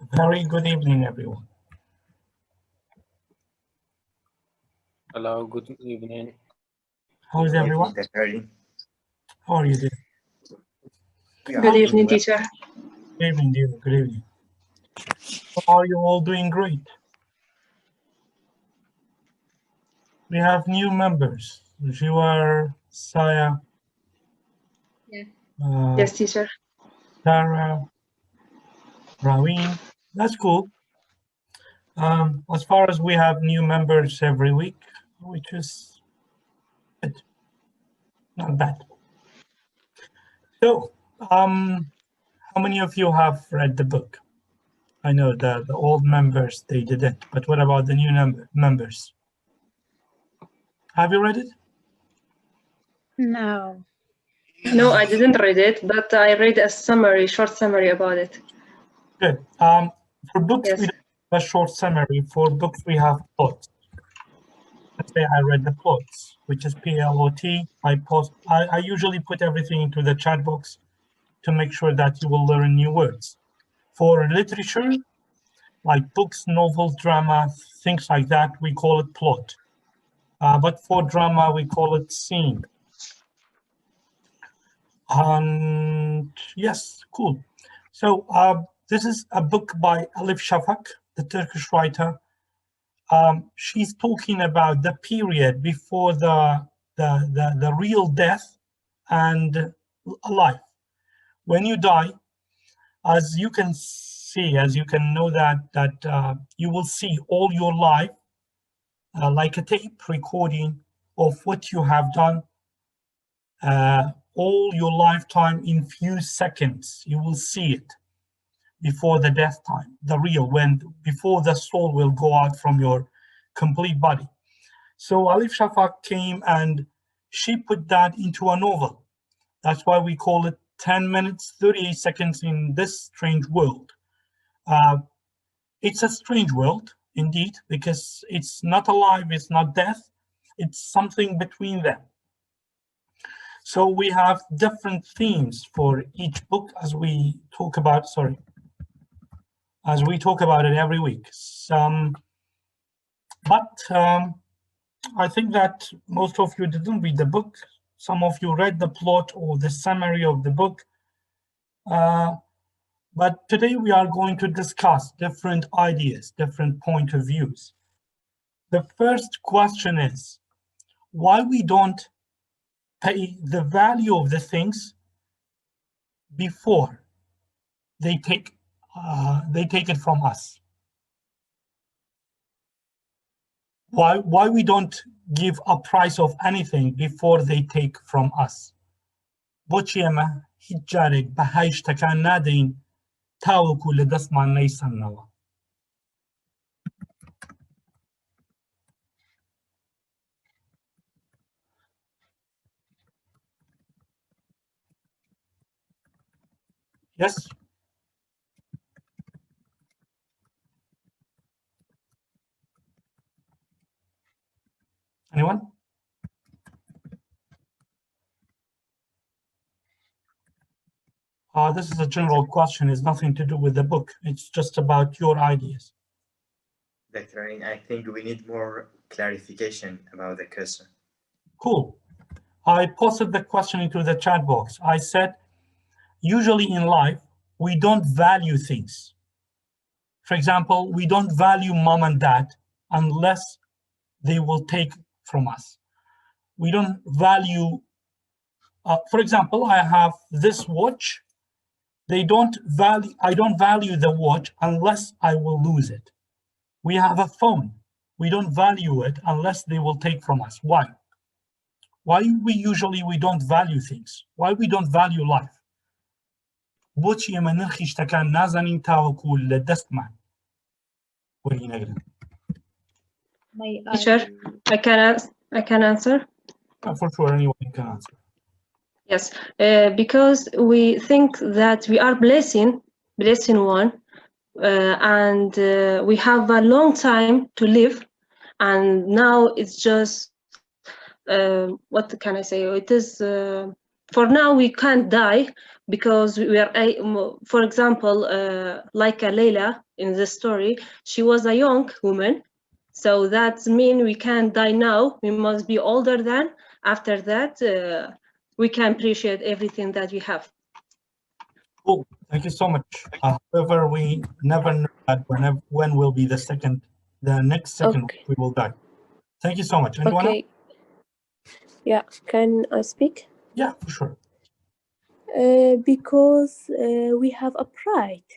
Very good evening, everyone. Hello, good evening. How is everyone? How are you doing? Good evening, teacher. Good evening, dear. Good evening. Are you all doing great? We have new members. Jiwar, Saya, Yes, teacher. Tara, Raween. That's cool. As far as we have new members every week, which is good. Not bad. So, how many of you have read the book? I know the old members, they didn't, but what about the new members? Have you read it? No. No, I didn't read it, but I read a summary, short summary about it. Good. For books, Yes. we don't have a short summary. For books, we have plots. Let's say I read the plots, which is PLOT. I usually put everything into the chat box to make sure that you will learn new words. For literature, like books, novels, drama, things like that, we call it plot. But for drama, we call it scene. And yes, cool. So this is a book by Elif Shafak, the Turkish writer. She's talking about the period before the real death and life. When you die, as you can see, as you can know that you will see all your life like a tape recording of what you have done all your lifetime in few seconds. You will see it before the death time, the real, before the soul will go out from your complete body. So Elif Shafak came and she put that into a novel. That's why we call it 10 minutes, 38 seconds in this strange world. It's a strange world, indeed, because it's not alive, it's not death, it's something between them. So we have different themes for each book as we talk about, as we talk about it every week. I think that most of you didn't read the book. Some of you read the plot or the summary of the book. But today we are going to discuss different ideas, different point of views. The first question is why we don't pay the value of the things before they take it from us. Why we don't give a price of anything before they take from us. بۆچی ئەمە هیچ جارێک بەهای شتەکان نادەین تاوەکو لە دەستمان نەیسەنەوە. Yes? Anyone? This is a general question. It's nothing to do with the book. It's just about your ideas. Dr. Ain, I think we need more clarification about the question. Cool. I posted the question into the chat box. I said, usually in life, we don't value things. For example, we don't value mom and dad unless they will take from us. We don't value, for example, I have this watch. I don't value the watch unless I will lose it. We have a phone. We don't value it unless they will take from us. Why? Why we don't value things? Why we don't value life? بۆچی ئێمە نرخی شتەکان نازانین تاوەکو لە دەستمان وەرینەگرن. Teacher, I can answer. For sure, anyone can answer. Yes, because we think that we are blessing one, and we have a long time to live, and now it's just what can I say? It is for now we can't die because we are, for example, like Leila in the story, she was a young woman. So that means we can't die now. We must be older than. After that, we can appreciate everything that we have. Cool. Thank you so much. However, we never know that when will be the next second Okay. we will die. Thank you so much. Anyone else? Okay. Yeah, can I speak? Yeah, for sure. Because we have a pride.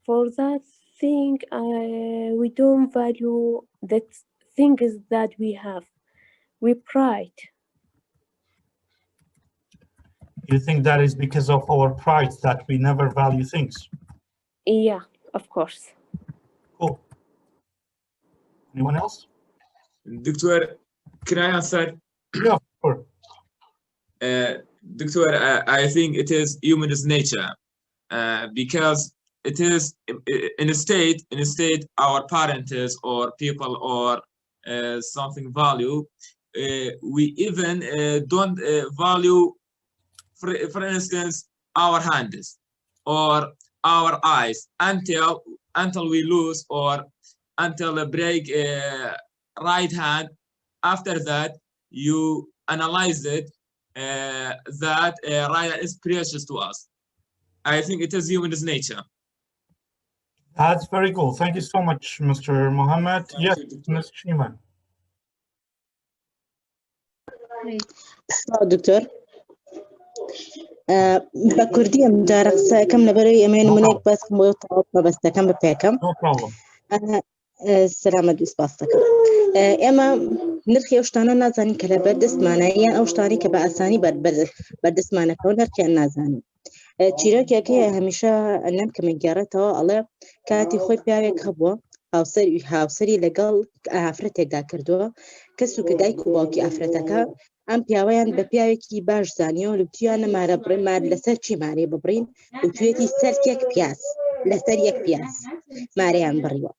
For that thing, we don't value that things that we have. We pride. You think that is because of our pride that we never value things? Yeah, of course. Cool. Anyone else? Doctor, can I answer? Yeah, sure. Doctor, I think it is human's nature because it is in a state our parents or people or something value, we even don't value, for instance, our hands or our eyes until we lose or until a break right hand. After that, you analyze it that right hand is precious to us. I think it is human's nature. That's very cool. Thank you so much, Mr. Mohammed. Yes, Ms. Shima. دكتور بكردية مجارقة كم نبري أمين منك بس موطأ بس كم بفيكم. No problem. السلامة دوس باستك. إما نرخي أشتانا نازاني كلا بدس معنا يعني أشتاني كبأساني بدس معنا كون نرخي النازاني. تشيرك يا هميشة النام كمجارته الله كاتي خوي بيعك هبوا هاوسري لقال عفرتك دا كردوا كسو كداي كوباكي عفرتك ام پیاویان به پیاوێکی باش زانیەوە لوتیانە مارە بڕێ مار لەسەر چی مارێ ببڕین وتوێتی سەر یەک پیاس لەسەر یەک پیاس مارەیان بڕیوە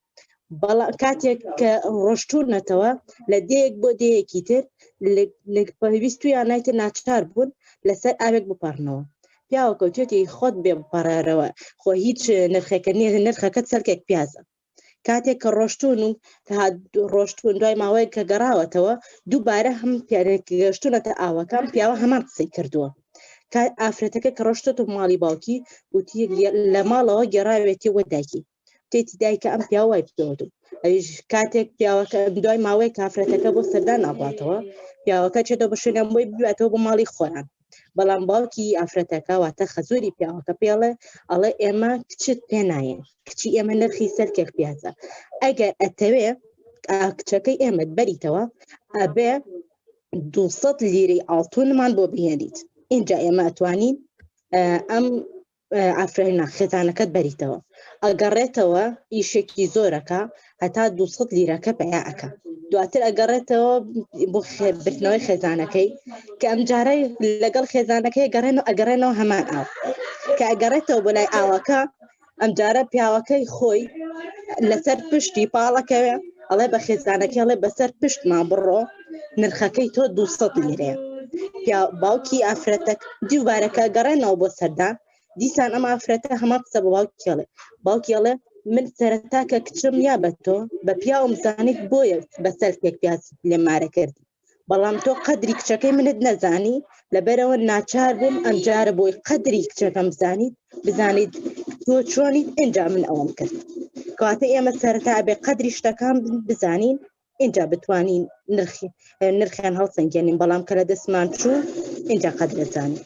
بەڵام کاتێک کە ڕۆشتوونەتەوە لە دەیەک بۆ دەیەکی تر پێویستیان نایتر ناچار بوون لەسەر ئاوێک بپەڕنەوە پیاوە کەوتێتی خۆت بێ بپەڕارەوە خۆ هیچ نرخەکە نرخەکەت سەرکێک پیازە کاتێک کە ڕۆشتون و ڕۆشتون دوای ماوەیە کە گەڕاوەتەوە دووبارە هەم گەشتونەتە ئاوەکان پیاوە هەمان قسەی کردووە ئافرەتەکە کە ڕۆشتۆتە ماڵی باوکی وتی لە ماڵەوە گەڕاوێتی وە دایکی تێتی دایکە ئەم پیاوە وای پێوەدو ئەویش کاتێک پیاوەکە دوای ماوەیە کافرەتەکە بۆ سەردان ناباتەوە پیاوەکە چێتەوە بە شوێنیان بۆی بباتەوە بۆ ماڵی خۆران بەڵام باوکی ئافرەتەکە واتە خەزوری پیاوەکە پێڵێ ئەڵێ ئێمە کچت پێ نایە کچی ئێمە نرخی سەرکێک پیازە ئەگەر ئەتەوێ کچەکەی ئێمەت بەریتەوە ئەبێ 200 لیرەی ئاڵتونمان بۆ بهێنیت اینجا ئێمە ئەتوانین ئەم ئافرەنە خێزانەکەت بەریتەوە ئەگەڕێتەوە ئیشێکی زۆرەکە هەتا 200 لیرەکە بەیاەکە دواتر ئەگەڕێتەوە بۆ بردنەوەی خێزانەکەی کە ئەم جارە لەگەڵ خێزانەکەی ئەگەڕێنەوە هەمان ئاو کە ئەگەڕێتەوە بۆ لای ئاوەکە ئەم جارە پیاوەکەی خۆی لەسەر پشتی پاڵەکەوێ ئەڵێ بە خێزانەکە ئەڵێ بەسەر پشتمان بڕۆ نرخەکەی تۆ 200 لیرەیە باوکی ئافرەتەک دووبارەکە گەڕێنەوە بۆ سەردان دیسان ئەم ئافرەتە هەمان قسە بە باوکی ئەڵێ من سەرەتا کە کچم یا بە تۆ بە پیاوم زانیت بۆیە بەسەر پێک پیاس لێ مارە کردی بەڵام تۆ قەدری کچەکەی منت نەزانی لەبەرەوە ناچار بووم ئەم جارە بۆی قەدری کچەکەم بزانیت تۆ چۆنیت ئینجا من ئەوەم کرد کەواتە ئێمە سەرەتا بێ قەدری شتەکان بزانین اینجا بتوانین نرخیان هەڵسەنگێنین بەڵام کە لە دەستمان چوو اینجا قەدرە زانین.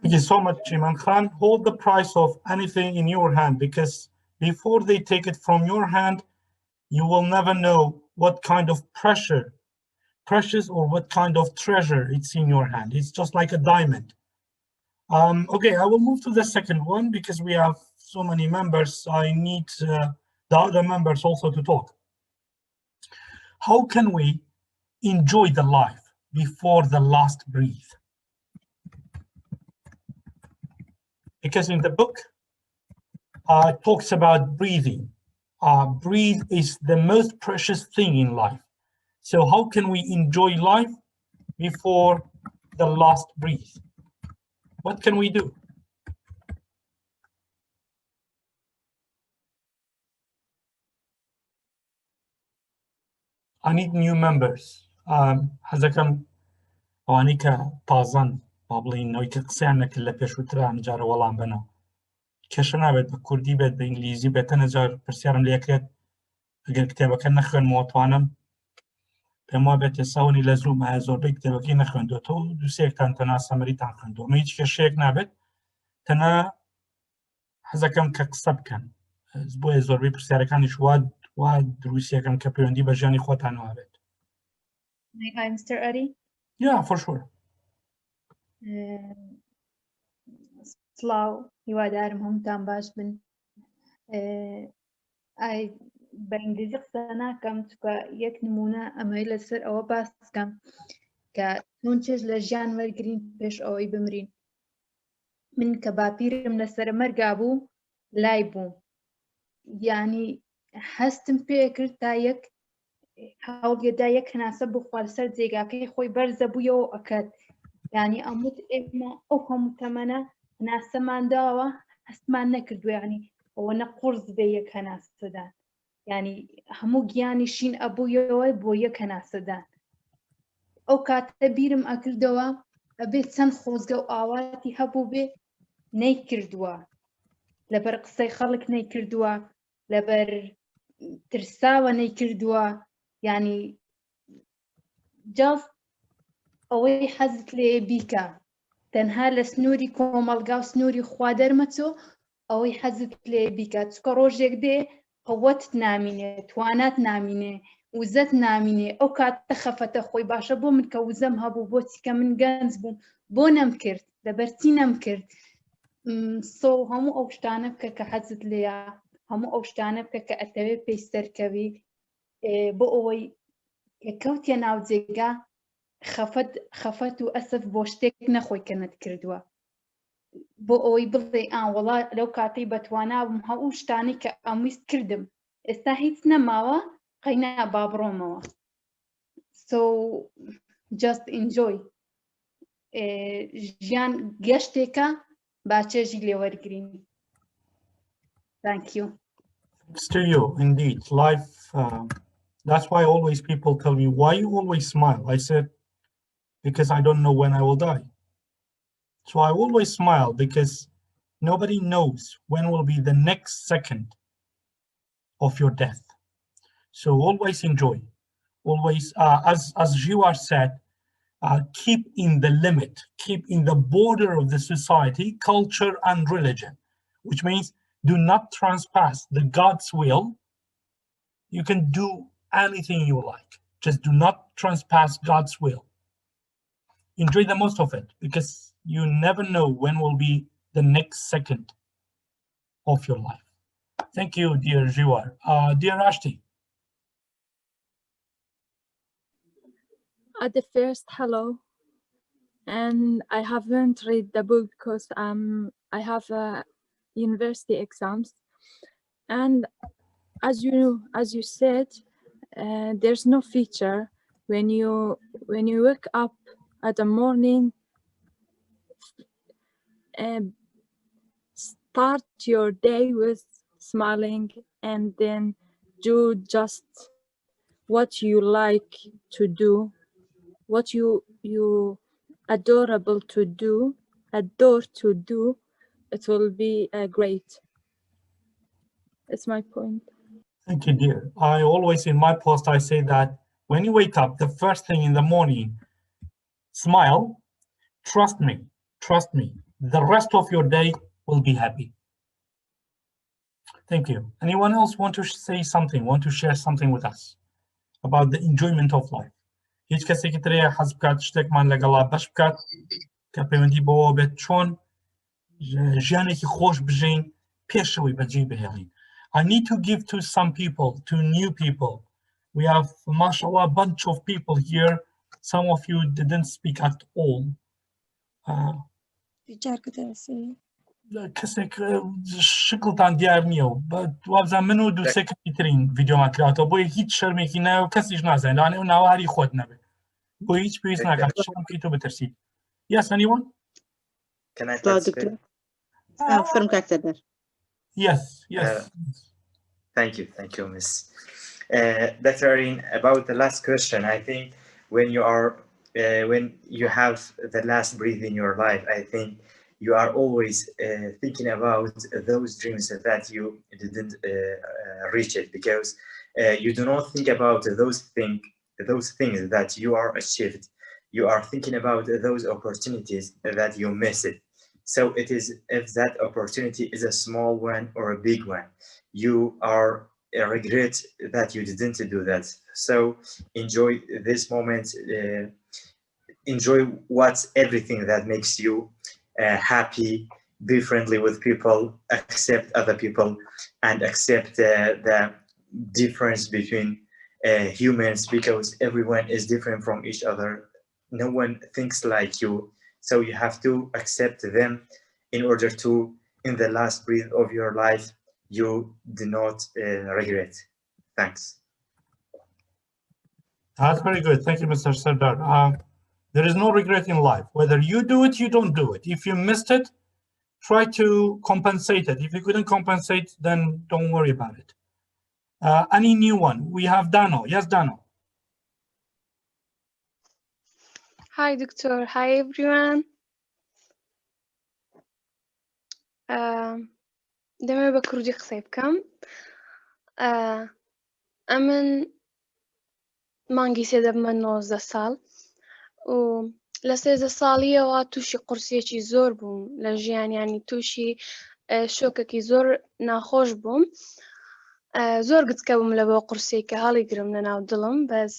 Thank you so much, Iman Khan. Hold the price of anything in your hand, because before they take it from your hand, you will never know what kind of precious or what kind of treasure it's in your hand. It's just like a diamond. Okay, I will move to the second one because we have so many members. I need the other members also to talk. How can we enjoy the life before the last breath? Because in the book, it talks about breathing. Breathe is the most precious thing in life. So how can we enjoy life before the last breath. What can we do? I need new members. حەزەکەم ئەوانەی کە تازەن با بڵین ئەوەی کە قسەیان نەکرد لە پێشووتران جارە وەڵام بنەوە. کێشە نابێت بە کوردی بێت بە ئینگلیزی بێت تەنە جار پرسیارم لێ کرێت ئەگەر کتێبەکە نەخوێنمەوە توانم پێم وا بێت ئێساونی لە زووم هەیە زۆربەی کتێبەکەی نەخوێندوێتەوە دووسێکتان تەنها سەمەریتان خوێندووە هیچ کێشەیەک نابێت تەنها حەزەکەم کە قسە بکەن بۆیە زۆربەی پرسیارەکانیش وا دروستیەکەم کە پەیوەندی بە ژیانی خۆتانەوە بێت. Hi, Mr. Ari. Yeah, for sure. سڵاو هیوادارم هەمووتان باش بن. بە ئینگلیزی قسە ناکەم چونکە یەک نمونە ئەمەی لەسەر ئەوە باس بکەم کە چۆن چێژ لە ژیان وەرگرین پێش ئەوەی بمرین. من کە باپیرم لەسەر مەرگا بوو لای بووم، یعنی هەستم پێ کرد تا یەک هەوڵێدا یەک هەناسە بخوا لەسەر جێگاکەی خۆی بەرزە بوویەوە ئەکات، یعنی ئەموت ئێمە ئەو هەموو تەمەنە هەناسەمان داوە هەستمان نەکردووە، یعنی ئەوە نە قورس بێ یەک هەناسەدان، یعنی هەموو گیانیشین ئەبوویەوە بۆ یەک هەناسەدان. ئەو کاتە بیرم ئەکردەوە ئەبێت چەند خۆزگە و ئاواتی هەبوو بێ نەیکردووە، لەبەر قسەی خەڵک نەیکردووە، لەبەر ترساوە نەیکردووە، یعنی جاست ئەوەی حەزت لێ بیکە تەنها لە سنووری کۆمەڵگا و سنووری خوا دەرمەچۆ ئەوەی حەزت لێ بیکە، چکە ڕۆژێک دێ قەوەتت نامینێ، توانات نامینێ، وزەت نامینێ، ئەو کاتە خەفەتە خۆی باشە بۆ من کە وزەم هەبوو بۆچی کە من گەنج بووم بۆ نەمکرد لەبەرچی نەمکرد. سۆ هەموو ئەو شتانە بکە کە حەزت لێیە، هەموو ئەو شتانە بکە کە ئەتەوێ پێی سەرکەوی بۆ ئەوەی کە کەوتیە ناو جێگا خەفەت و ئەسف بۆ شتێک نەخۆی کەنت کردووە، بۆ ئەوەی بڵێ وەڵا لەو کاتەی بەتوانا بووم هەموو شتانی کە ئەمویست کردم ئێستا هیچ نەماوە قەینا با بڕۆمەوە. So just enjoy. ژیان گەشتێکە با چێژی لێ وەرگرین. Thank you. Thanks to you, indeed. Life, that's why always people tell me, why you always smile? I said, because I don't know when I will die. So I always smile because nobody knows when will be the next second of your death. So always enjoy. Always, as Jiwar said, keep in the limit, keep in the border of the society, culture, and religion, which means do not trespass the God's will. You can do anything you like. Just do not trespass God's will. Enjoy the most of it because you never know when will be the next second of your life. Thank you, dear Jiwar. Dear Ashti. At the first, hello. And I haven't read the book because I have university exams. And as you said, there's no feature when you wake up at the morning, start your day with smiling and then do just what you like to do, what you adore to do. It will be great. It's my point. Thank you, dear. I always, in my post, I say that when you wake up, the first thing in the morning, smile, trust me, the rest of your day will be happy. Thank you. Anyone else want to say something, want to share something with us about the enjoyment of life? هیچ کەسێکی ترەیە حەز بکات شتێکمان لەگەڵا بەش بکات کە پەیوەندی بەوە بێت چۆن ژیانێکی خۆش بژین پێشەوەی بەجێ بهێڵین. I need to give to some people, to new people. We have, mashallah, a bunch of people here. Some of you didn't speak at all. کەسێک شکلتان دیار نییە و وابزان من و دووسێکی ترین ڤیدیۆمان کراوەوە بۆیە هیچ شەرمێکی نایە و کەسیش نازانێت لەوانەیە و ناواری خۆت نەبێت بۆ هیچ پێویست ناکات شەرم بکەیت و بترسیت. Yes, anyone? Can I Hello, participate? Doctor. From Kaktader. Yes, yes. Thank you, Miss. Dr. Arine, about the last question, I think when you have the last breath in your life, I think you are always thinking about those dreams that you didn't reach it, because you do not think about those things that you are achieved. You are thinking about those opportunities that you missed. So it is, if that opportunity is a small one or a big one, you are regret that you didn't do that. So enjoy this moment, enjoy what's everything that makes you happy, be friendly with people, accept other people, and accept the difference between humans, because everyone is different from each other. No one thinks like you, so you have to accept them in order to, in the last breath of your life, you do not regret. Thanks. That's very good. Thank you, Mr. Sardar. There is no regret in life. Whether you do it, you don't do it. If you missed it, try to compensate it. If you couldn't compensate, then don't worry about it. Any new one? We have Dano. Yes, Dano. Hi, Doctor. Hi, everyone. دەمێ بە کوردی قسەی بکەم. ئەمن مانگی سێدە بمە 19 ساڵ و لە 13 ساڵیەوە تووشی قورسێکی زۆر بووم لە ژیانیانی، تووشی شۆکێکی زۆر ناخۆش بووم. زۆر گچکە بووم لە بۆ قورسێک کە هەڵی گرم لە ناو دڵم، بەس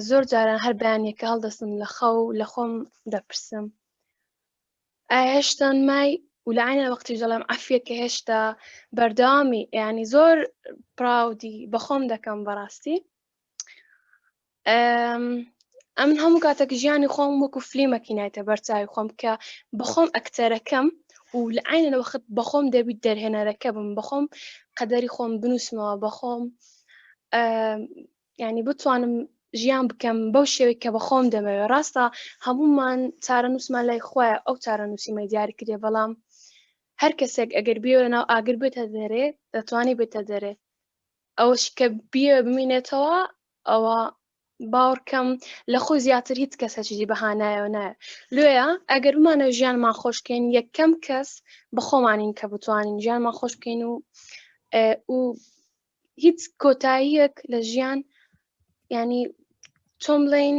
زۆر جاران هەر بەیانێکە هەڵدەستم لە خەو لە خۆم دەپرسم هێشتا مای و لە عینە وەختی دەڵێم عەفیە کە هێشتا بەردەوامی، یعنی زۆر پراودی بەخۆم دەکەم بەڕاستی. ئەمن هەموو کاتێک ژیانی خۆم وەکو فلیمەکی نایتە بەرچاوی خۆم کە بەخۆم ئەکتەرەکەم و لە عینە وەخت بەخۆم دەبیت دەرهێنەرەکە بم، بەخۆم قەدەری خۆم بنووسمەوە، بەخۆم یعنی بتوانم ژیان بکەم بەو شێوەیە کە بەخۆم دەمەوێت. ڕاستە هەموومان چارەنووسمان لای خۆیە، ئەو چارەنووسیمەی دیاری کردێ، بەڵام هەر کەسێک ئەگەر بیەوە لەناو ئاگر بێتە دەرێ دەتوانێت بێتە دەرێ. ئەوەش کە بیەوە بمینێتەوە، ئەوە باوەڕکەم لە خۆی زیاتر هیچ کەسێکی بەهانایەوە نایە. لێیە ئەگەر بمانە ژیانمان خۆشکەین، یەکەم کەس بەخۆمانین کە بتوانین ژیانمان خۆش بکەین و هیچ کۆتاییەک لە ژیان، یعنی چۆن بڵێین،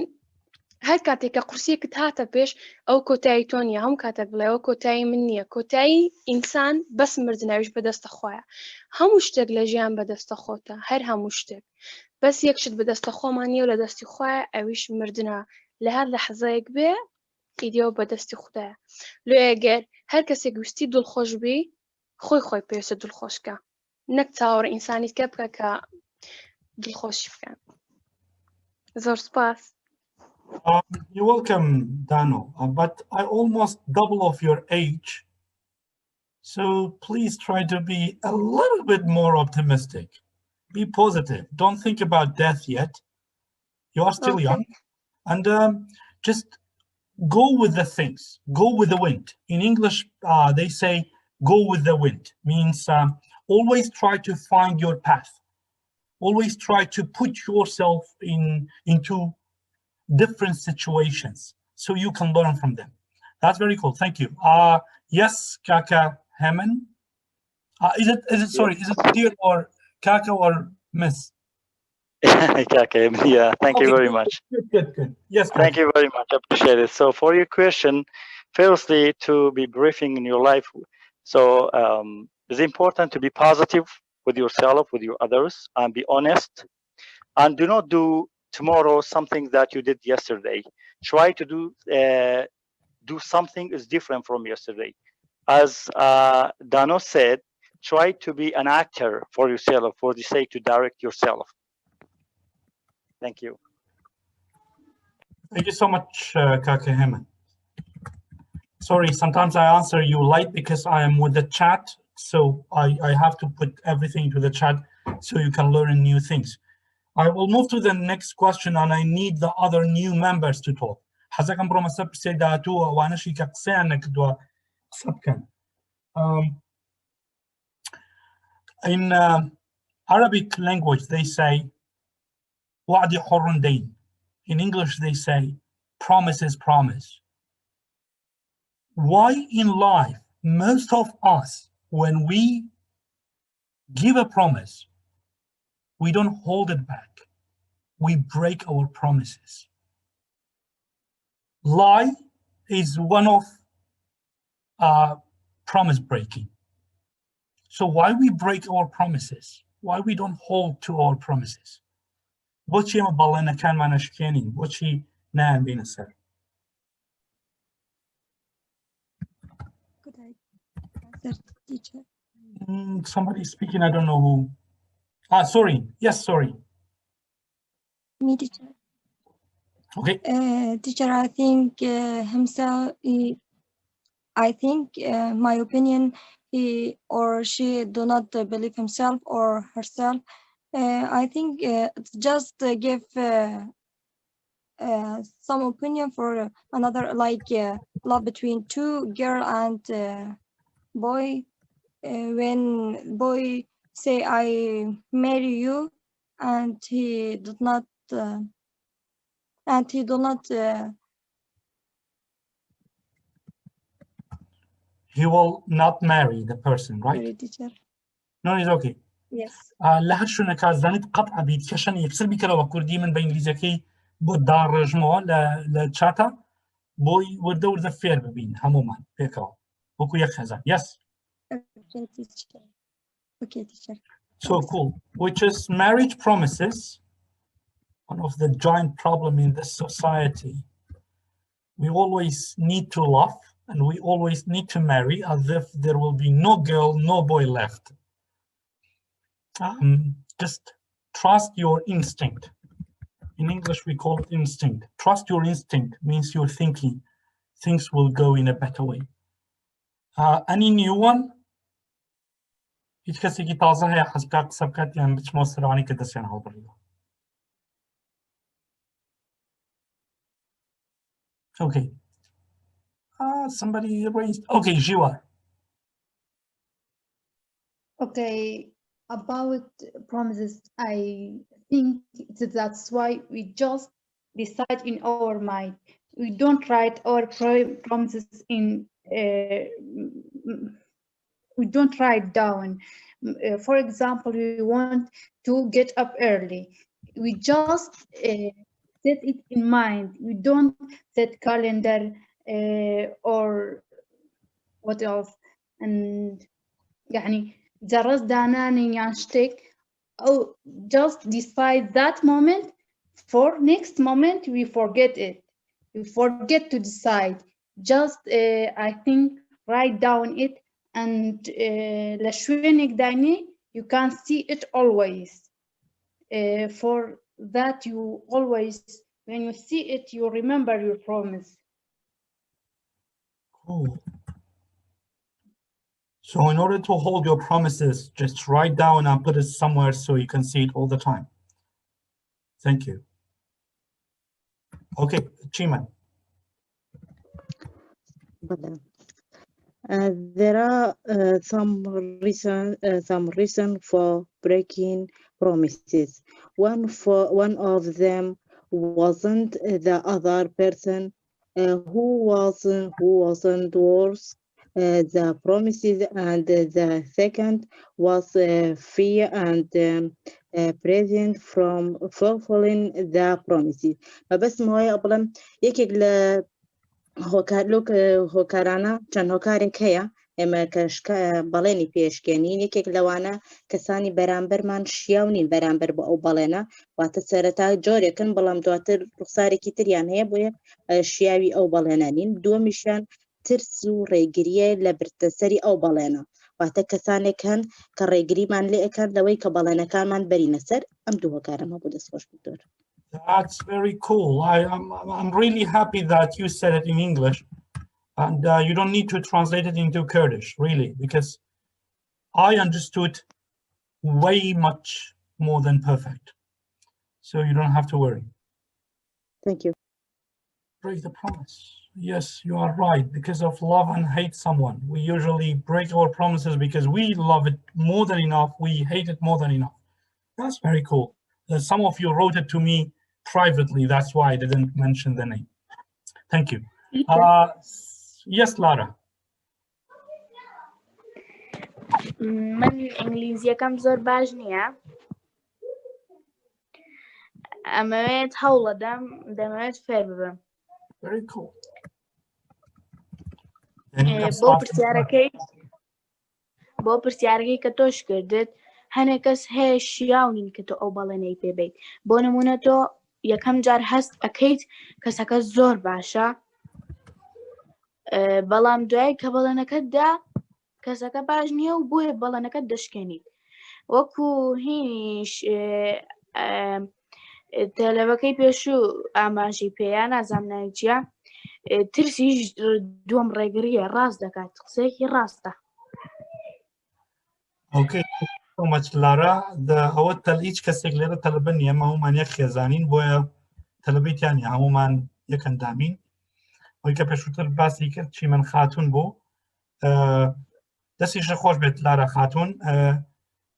هەر کاتێک کە قورسیەکت هاتە پێش، ئەو کۆتایی تۆ نییە. هەموو کاتێک بڵێ ئەوە کۆتایی من نییە. کۆتایی ئینسان بەس مردنەویش بەدەستە خۆیە. هەموو شتێک لە ژیان بەدەستە خۆتە، هەر هەموو شتێک. بەس یەک شت بەدەستە خۆمان نییە و لە دەستی خۆیە، ئەویش مردنە. لە هەر لەحزەیەک بێ ئیدیەوە بەدەستی خوددایە. لێ ئەگەر هەر کەسێک ویستی دڵخۆش بی، خۆی پێویستە دڵخۆشکە، نەک چاوەڕێ ئینسانیت کە بکە کە دڵخۆشی بکەن. زۆر سپاس. You're welcome, Dano, but I almost double of your age, so please try to be a little bit more optimistic. Be positive. Don't think about death yet. You are still young, and just go with the things. Go with the wind. In English, they say go with the wind. Means always try to find your path. Always try to put yourself into different situations so you can learn from them. That's very cool. Thank you. Yes, Kaka Hammond. Is it dear or Kaka or Miss? Kaka, yeah, thank you very much. Good. Yes, Kaka. Thank you very much. I appreciate it. So for your question, firstly, to be briefing in your life. So it's important to be positive with yourself, with your others, and be honest. And do not do tomorrow something that you did yesterday. Try to do something is different from yesterday. As Dano said, try to be an actor for yourself, for the sake to direct yourself. Thank you. Thank you so much, Kaka Hammond. Sorry, sometimes I answer you late because I am with the chat, so I have to put everything to the chat so you can learn new things. I will move to the next question, and I need the other new members to talk. حەزەکەم پرۆمەسە پرسێ داهاتووە ئەوانەشی کە قسەیان نەکردووە قسە بکەن. In Arabic language they say وعد حر دين. In English they say promise is promise. Why in life most of us, when we give a promise, we don't hold it back, we break our promises? Lie is one of promise breaking. So why we break our promises? Why we don't hold to our promises? بۆچی ئەمە بەڵێنەکانمان نەشکێنین؟ بۆچی نایان بینە سەر؟ Could I answer, teacher? Somebody speaking, I don't know who. Sorry. Yes, sorry. Me, teacher. Okay. Teacher, I think I think my opinion, he or she do not believe himself or herself. I think it's just give some opinion for another, like love between two girl and boy. When boy say I marry you, and he do not He will not marry the person, right? Sorry, teacher. No, it's okay. Yes. لە هەر شوێنێکا زانیت قەتع بیت کەشەن یەکسەر بیکەرەوە کوردی من بە ئینگلیزیەکەی بۆ داڕێژمەوە لە چاتە بۆی وردە وردە فێر ببین هەمومان پێکەوە وەکو یەک خێزان. Yes. Okay, teacher. Okay, teacher. So cool. Which is marriage promises, one of the giant problem in this society. We always need to love and we always need to marry as if there will be no girl, no boy left. Just trust your instinct. In English, we call it instinct. Trust your instinct means you're thinking things will go in a better way. Any new one? هیچ کەسێکی تازە هەیە حەزکات قسە بکات یان بچمەوە سەرەوانی کە دەستیان هەڵبڕیوە؟ Okay. Somebody raised. Okay, Jiwa. Okay, about promises, I think that's why we just decide in our mind. We don't write our promises in. We don't write down. For example, we want to get up early. We just set it in mind. We don't set calendar or what else. And يعني جرس داناني ينشتك أو just decide that moment. For next moment we forget it. We forget to decide. Just I think write down it and لشوينك داني you can see it always. For that you always when you see it you remember your promise. Cool. So in order to hold your promises, just write down and put it somewhere so you can see it all the time. Thank you. Okay, Chiman. There are some reason for breaking promises. One of them wasn't the other person who wasn't worth the promises, and the second was fear and present from fulfilling the promises. بس ما هي أبلا يكيد ل هۆکارانە چەند هۆکارێک هەیە ئێمە کەشکە بەڵێنی پێشکێنین یەکێک لەوانە کەسانی بەرامبەرمان شیاو نین بەرامبەر بە ئەو بەڵێنە واتە سەرەتا جۆرێکن بەڵام دواتر ڕوخسارێکی تریان هەیە بۆیە شیاوی ئەو بەڵێنە نین دووەمیشیان ترس و ڕێگریە لە بردەسەری ئەو بەڵێنە واتە کەسانێک هەن کە ڕێگریمان لێ ئەکات لەوەی کە بەڵێنەکانمان بەرینە سەر ئەم دوو هۆکارەمە بۆ دەستخۆش بکەوە. That's very cool. I'm really happy that you said it in English, and you don't need to translate it into Kurdish, really, because I understood way much more than perfect. So you don't have to worry. Thank you. break the promise. Yes, you are right. Because of love and hate someone, we usually break our promises because we love it more than enough. We hate it more than enough. That's very cool. Some of you wrote it to me privately. That's why I didn't mention the name. Thank you. Yes, Lara. من ئینگلیزیەکەم زۆر باش نییە. ئەمەوێت هەوڵە دەم دەمەوێت فێر ببم. Very cool. بۆ پرسیارەکەی کە تۆش کردت هەنێک کەس هەیە شیاونین کە تۆ ئەو بەڵێنەی پێبیت. بۆ نمونە تۆ یەکەم جار هەست ئەەکەیت کەسەکە زۆر باشە، بەڵام دوای کە بەڵێنەکەتدا کەسەکە باش نییە و بۆیە بەڵێنەکەت دەشکێنیت. وەکو هینیش تەلەبەکەی پێشوو ئاماژەی پێیە نازانم ناویچیە، ترسیش دووەم ڕێگریە، ڕاست دەکات، قسەیەکی ڕاستە. Okay, so much Lara. ئەوە هیچ کەسێک لێرە تەلەبە نیە، هەمومان یەک خێزانین، بۆیە تەلەبەیتیان نیە، هەمومان یەک ئەندامین. ئەوەی کە پێشووتر باسی کرد چیمەن خاتوون بوو، دەستیشە خۆش بێت لارە خاتوون.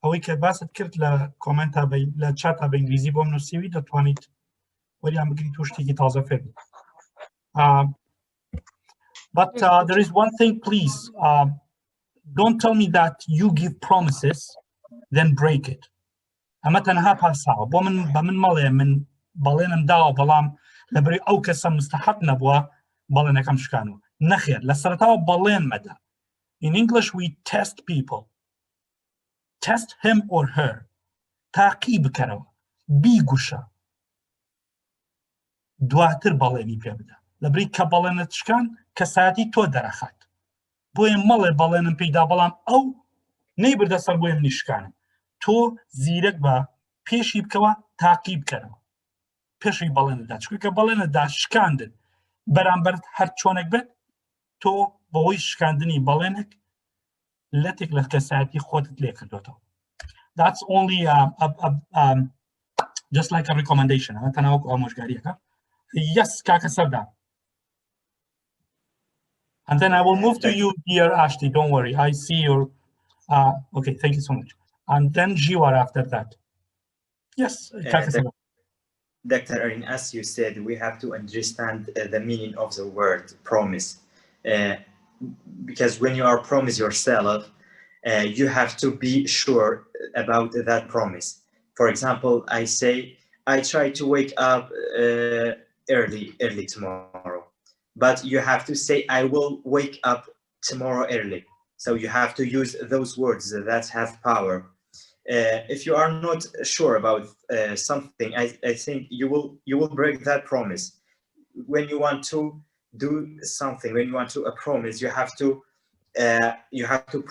ئەوەی کە باست کرد لە کۆمنتا لە چاتا بە ئینگلیزی بۆم نووسیوی، دەتوانیت وەریان بگریت و شتێکی تازە فێر بێت. But there is one thing, please. Don't tell me that you give promises, then break it. ئەمە تەنها پاساوە بۆ من بە من مەڵێ من بەڵێنم داوە بەڵام لەبەری ئەو کەسە مستحق نەبووە بەڵێنەکەم شکانەوە. نەخێر، لە سەرەتاوە بەڵێن مەدە. In English, we test people. Test him or her. تاقی بکەرەوە، بیگوشە، دواتر بەڵێنی پێ بدە. لەبەری کە بەڵێنت شکان کەسایەتی تۆ دەرەخات. بۆیە مەڵێ بەڵێنم پێیدا بەڵام ئەو نەیبردە سەر بۆیە منی شکانم. تۆ زیرەک بە پێشی بکەوە، تاقی بکەرەوە پێشی بەڵێنتدا، چونکە بەڵێنتدا شکاندن بەرامبەر هەر چۆنێک بێت، تۆ بەهۆی شکاندنی بەڵێنێک لەتێک لە کەسایەتی خۆتت لێ کردوێتەوە. That's only just like a recommendation. ئەمە تەنها وەکو ئامۆژگاریەکە. Yes, کاکە سەردار. And then I will move to you, dear Ashley. Don't worry. I see your. Okay, thank you so much. And then Jiwar after that. Yes, Dr. Erin, as you said, we have to understand the meaning of the word promise. Because when you are promised yourself, you have to be sure about that promise. For example, I say, I try to wake up early tomorrow. But you have to say, I will wake up tomorrow early. So you have to use those words that have power. If you are not sure about something, I think you will break that promise. When you want to do something, when you want to promise, you have to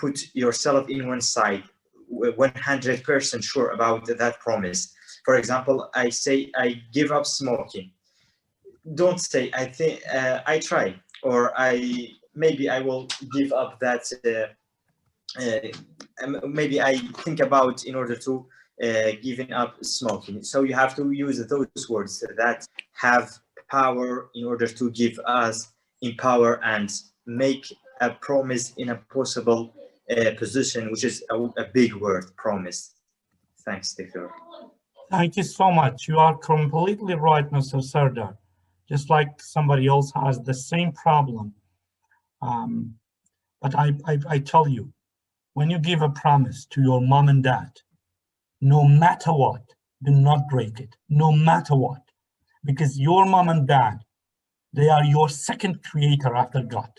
put yourself in one side, 100% sure about that promise. For example, I say I give up smoking. Don't say I think I try, or maybe I will give up that. Maybe I think about in order to giving up smoking. So you have to use those words that have power in order to give us empower and make a promise in a possible position, which is a big word, promise. Thanks, Dr. Thank you so much. You are completely right, Mr. Sardar. Just like somebody else has the same problem. But I tell you, when you give a promise to your mom and dad, no matter what, do not break it, no matter what. Because your mom and dad, they are your second creator after God.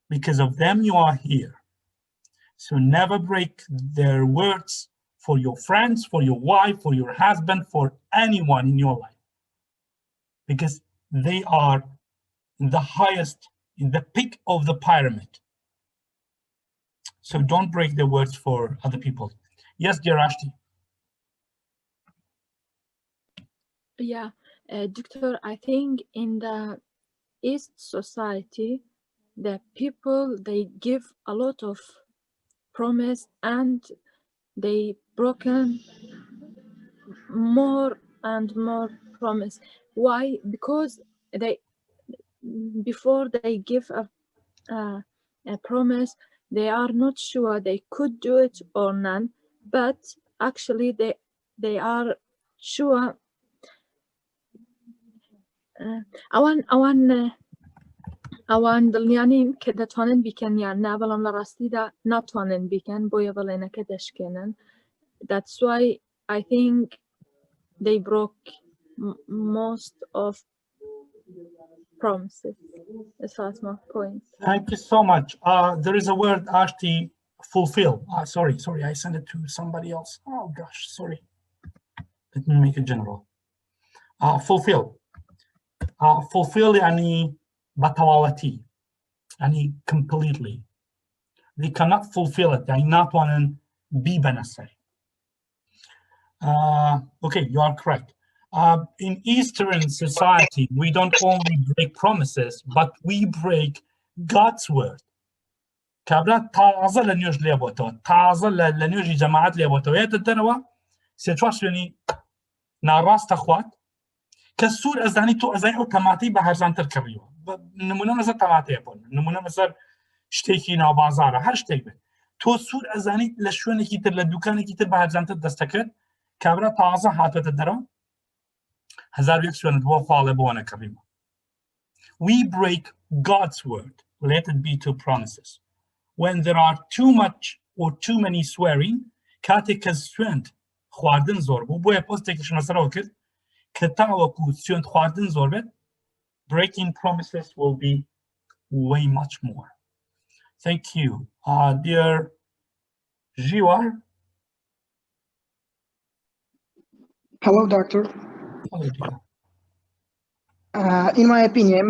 Because of them, you are here. So never break their words for your friends, for your wife, for your husband, for anyone in your life. Because they are the highest, in the peak of the pyramid. So don't break the words for other people. Yes, dear Ashti. Yeah, Doctor, I think in the East society, the people, they give a lot of promise and they broken more and more promise. Why? Because before they give a promise, they are not sure they could do it or none, but actually they are sure. ئەوان دڵنیانین کە دەتوانن بیکەن یان نا، بەڵام لە ڕاستیدا ناتوانن بیکەن، بۆیە بەڵێنەکە دەشکێنن. That's why I think they broke most of promises. That's my point. Thank you so much. There is a word, Ashti, fulfill. Sorry, I sent it to somebody else. Oh gosh, sorry. Let me make it general. Fulfill. Fulfill yani batawawati, yani completely. They cannot fulfill it. They not want to be benasai. Okay, you are correct. In Eastern society, we don't only break promises, but we break God's word. كابرا تازه لنيوج ليبوتو تازه لنيوج جماعات ليبوتو يتدروا سيتواشني ناراست اخوات كسور ازاني تو ازاي اوتوماتيك بهرزان تركريو نمونه مثلا تماتي بون نمونه مثلا شتيكي نا بازار هر شتيك تو سور ازاني لشونه كيتر لدكان كيتر بهرزان تدستكت كابرا تازه هاتو تدروا هزار يكسون دو فاله بونه كريم. We break God's word. Let it be to promises. When there are too much or too many swearing, katika swent khwarden zor bu boya postek shmasara okir katawaku swent khwarden zor bet breaking promises will be way much more. Thank you. Dear Jiwar. Hello, doctor. Hello, dear. In my opinion,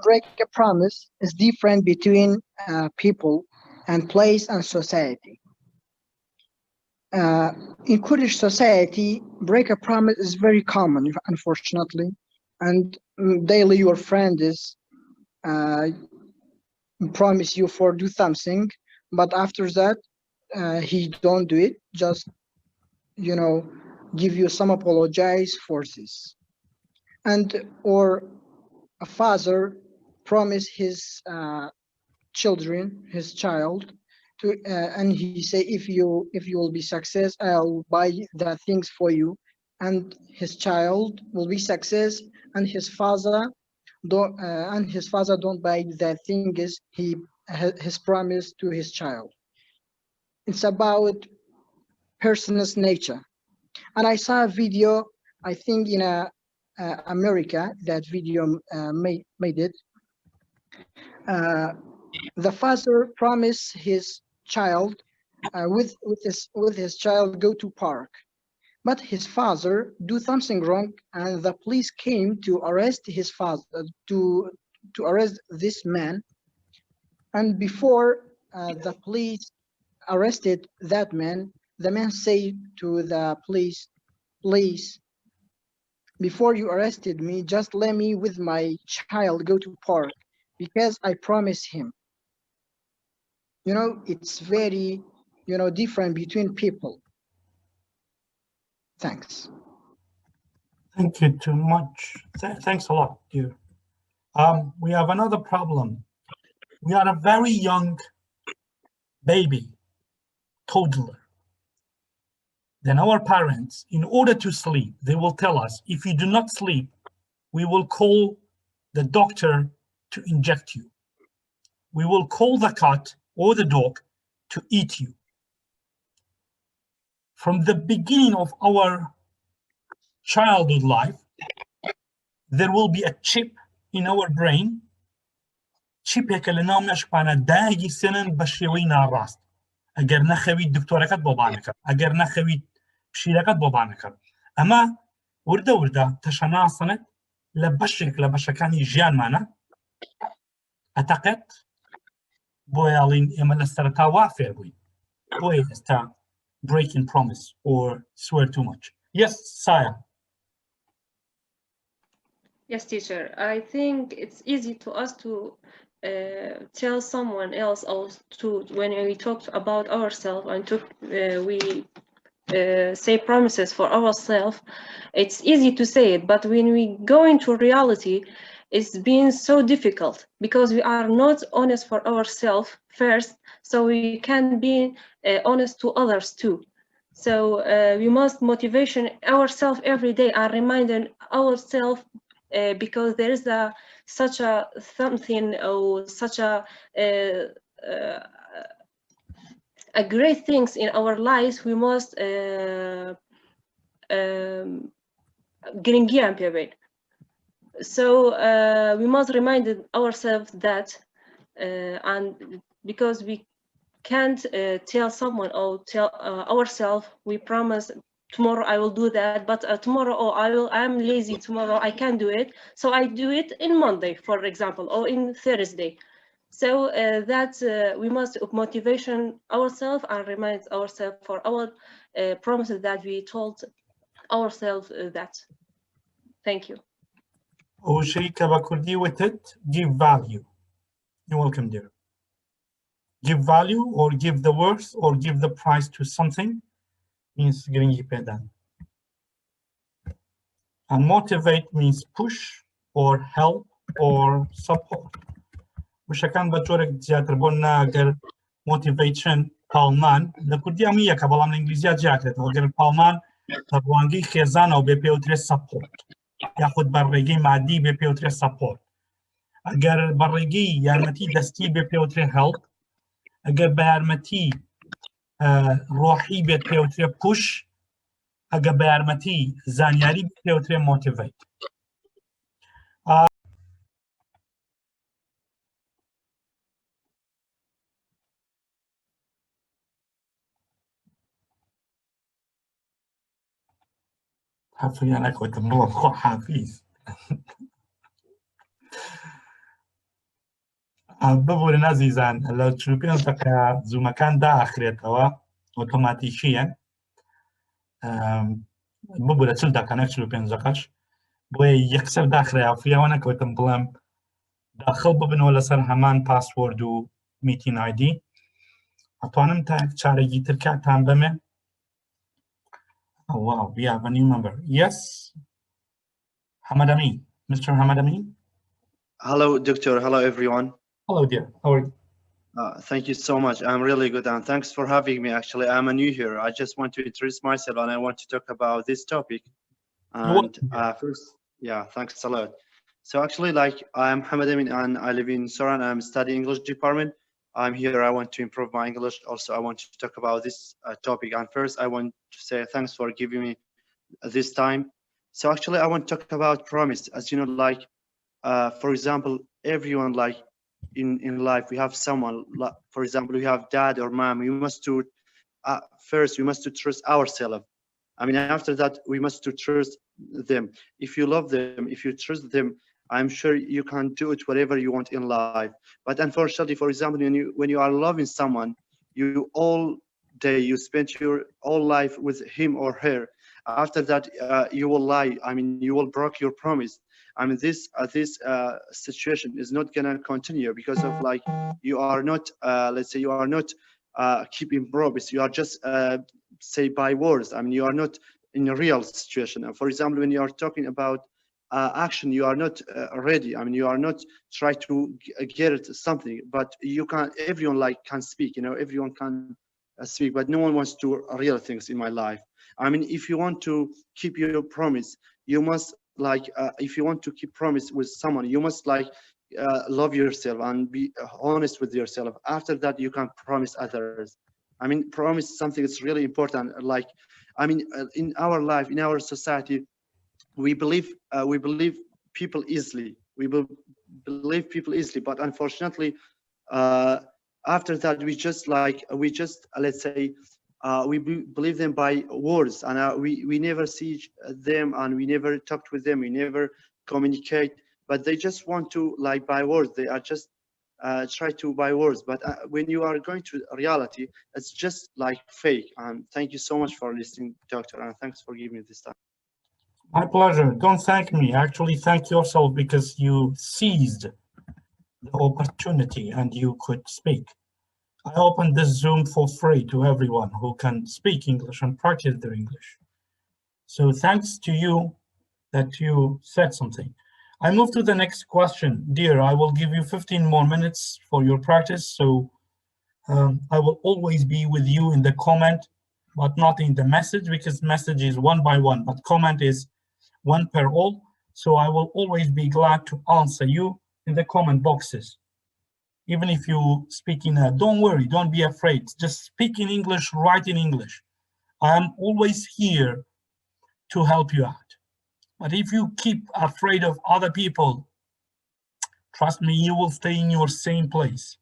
break a promise is different between people and place and society. In Kurdish society, break a promise is very common, unfortunately, and daily your friend is promise you for do something, but after that he don't do it, just give you some apologize for this. And or a father promise his child to and he say if you will be success, I'll buy the things for you, and his child will be success, and his father don't buy the things his promise to his child. It's about person's nature. And I saw a video, I think in America, that video made it. The father promised his child with his child go to park, but his father do something wrong, and the police came to arrest his father, to arrest this man. And before the police arrested that man, the man said to the police, please, before you arrested me, just let me with my child go to park, because I promised him. It's very, different between people. Thanks. Thank you too much. Thanks a lot, dear. We have another problem. We are a very young baby, toddler. Then our parents, in order to sleep, they will tell us, if you do not sleep, we will call the doctor to inject you. We will call the cat or the dog to eat you. From the beginning of our childhood life, there will be a chip in our brain. Chip هكذا نشبعنا داعي سنن بشوينا راست. أجر نخوي الدكتوركات بابانك، أجر نخوي بشيلكات بابانك. أما ورده تشناصنت لبشكاني جيان معنا. أعتقد بويالين إما لسترتا وافر بوي. Boy está breaking promise or swear too much. Yes, Saya. Yes, teacher. I think it's easy to us to tell someone else, or to when we talk about ourselves and we say promises for ourselves. It's easy to say it, but when we go into reality, it's been so difficult because we are not honest for ourselves first, so we can be honest to others too. So we must motivation ourselves every day and reminding ourselves because there is such a something or such a great things in our lives. We must gringian period. So we must remind ourselves that, and because we can't tell someone or tell ourselves, we promise tomorrow I will do that, but tomorrow, oh, I'm lazy tomorrow, I can't do it. So I do it in Monday, for example, or in Thursday. So that we must motivation ourselves and remind ourselves for our promises that we told ourselves that. Thank you. Ushrika Bakurdi with it, give value. You're welcome, dear. Give value or give the worth or give the price to something means gringi pedan. And motivate means push or help or support. وشكان بجورك زیاتر بۆنا ئەگەر motivation پاڵمان لە کوردی هەموو یەکە بەڵام لە ئینگلیزیە جیاکرێتەوە ئەگەر پاڵمان لە ڕوانگەی خێزانەوە بێ پێوترێ سەپۆرت یاخود بە ڕێگەی مادی بێ پێوترێ سەپۆرت ئەگەر بە ڕێگەی یارمەتی دەستی بێ پێوترێ هەڵپ ئەگەر بە یارمەتی ڕۆحی بێت پێوترێ پوش ئەگەر بە یارمەتی زانیاری پێوترێ motivate. حافظ أنا كنت مرة حافظ ببورن عزیزان لە 45 دقیقە زوومەکان داخرێتەوە ئۆتۆماتیکیەن ببورە 40 دقیقە نەک 45 دقیقەش بۆیە یەکسەر داخرایافیەوە نەکەوتم بڵێم داخل ببنەوە لەسەر هەمان پاسوۆرد و میتین آیدی ئەتوانم تا چارەکی تر کاتان بەمێ. Oh, wow, we have a new member. Yes, Hamad Amin. Mr. Hamad Amin. Hello, Doctor. Hello, everyone. Hello, dear. How are you? Thank you so much. I'm really good, and thanks for having me. Actually, I'm a new here. I just want to introduce myself, and I want to talk about this topic. And first, yeah, thanks a lot. So actually, like, I'm Hamad Amin, and I live in Soran. I'm studying English department. I'm here. I want to improve my English. Also, I want to talk about this topic. And first, I want to say thanks for giving me this time. So actually, I want to talk about promise. As you know, like, for example, everyone, like, in life, we have someone, like, for example, we have dad or mom. We must to first, we must to trust ourselves. I mean, after that, we must to trust them. If you love them, if you trust them, I'm sure you can do it whatever you want in life. But unfortunately, for example, when you are loving someone, you all day, you spend your whole life with him or her. After that, you will lie. I mean, you will break your promise. I mean, this situation is not gonna continue because of, like, you are not, let's say, you are not keeping promise. You are just say by words. I mean, you are not in a real situation. For example, when you are talking about action, you are not ready. I mean, you are not try to get something, but you can, everyone, like, can speak, you know, everyone can speak, but no one wants to real things in my life. I mean, if you want to keep your promise, you must, like, if you want to keep promise with someone, you must, like, love yourself and be honest with yourself. After that, you can promise others. I mean, promise something that's really important. Like, I mean, in our life, in our society, we believe people easily. We believe people easily, but unfortunately, after that, we just let's say, we believe them by words, and we never see them, and we never talked with them, we never communicate. But they just want to, like, by words. They are just try to by words. But when you are going to reality, it's just like fake. And thank you so much for listening, Doctor, and thanks for giving me this time. My pleasure. Don't thank me. Actually, thank yourself because you seized the opportunity and you could speak. I opened this Zoom for free to everyone who can speak English and practice their English. So thanks to you that you said something. I move to the next question. Dear, I will give you 15 more minutes for your practice. So I will always be with you in the comment, but not in the message, because message is one by one, but comment is one per all. So I will always be glad to answer you in the comment boxes. Even if you speak in don't worry, don't be afraid. Just speak in English, write in English. I am always here to help you out. But if you keep afraid of other people, trust me, you will stay in your same place.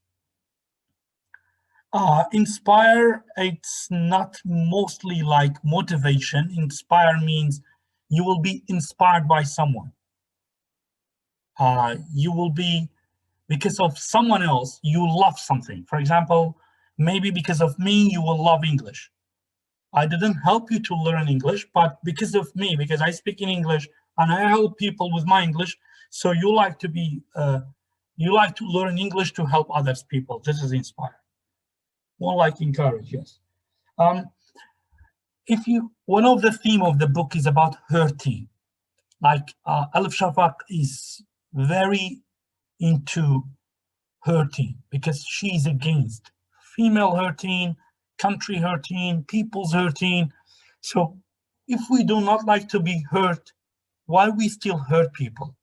Inspire, it's not mostly like motivation. Inspire means you will be inspired by someone. You will be, because of someone else, you love something. For example, maybe because of me, you will love English. I didn't help you to learn English, but because of me, because I speak in English and I help people with my English, so you like to be, you like to learn English to help others people. This is inspire. More like encourage, yes. One of the theme of the book is about hurting. Like Elif Shafak is very into hurting because she's against female hurting, country hurting, people's hurting. So if we do not like to be hurt, why we still hurt people?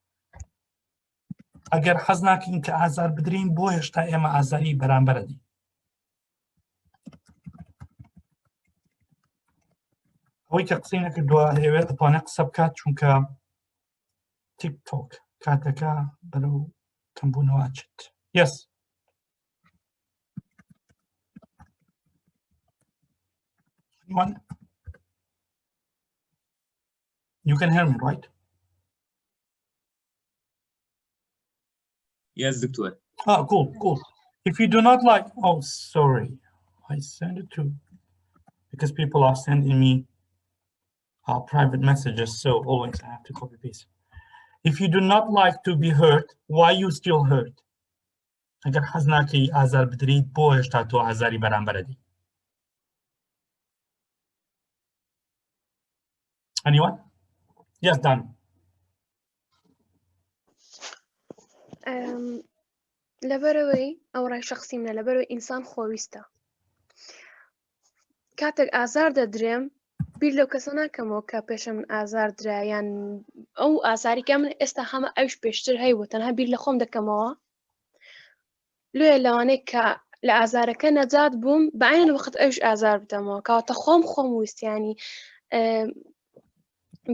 اگر حەز ناکەین کە ئازار بدرین بۆ هێشتا ئێمە ئازاری بەرامبەرە دین. ئەوەی کە قسەی نەکردووە هەیەوێت دەتوانێت قسە بکات چونکە تیک تۆک کاتەکە بەرەو کەمبوونەوە چێت. Yes. Anyone? You can hear me, right? Yes, Doctor. Ah, cool, cool. If you do not like, oh, sorry, I sent it to, because people are sending me private messages, so always I have to copy paste. If you do not like to be hurt, why you still hurt? اگر حەز ناکەی ئازار بدرێیت بۆ هێشتا تۆ ئازاری بەرامبەرە دی. Anyone? Yes, Dan. لەبەرەوەی ئەو ڕای شخصی منە لەبەرەوەی ئینسان خۆویستە کاتێک ئازار دەدرێم بیر لەو کەسە ناکەمەوە کە پێشە من ئازار درایان ئەو ئازاریکە من ئێستا هەمە ئەوش پێشتر هەیە تەنها بیر لە خۆم دەکەمەوە لێ لەوانەیە کە لە ئازارەکە نەجات بووم بەعین وەخت ئەوش ئازار بدەمەوە کەواتە خۆم ویستیانی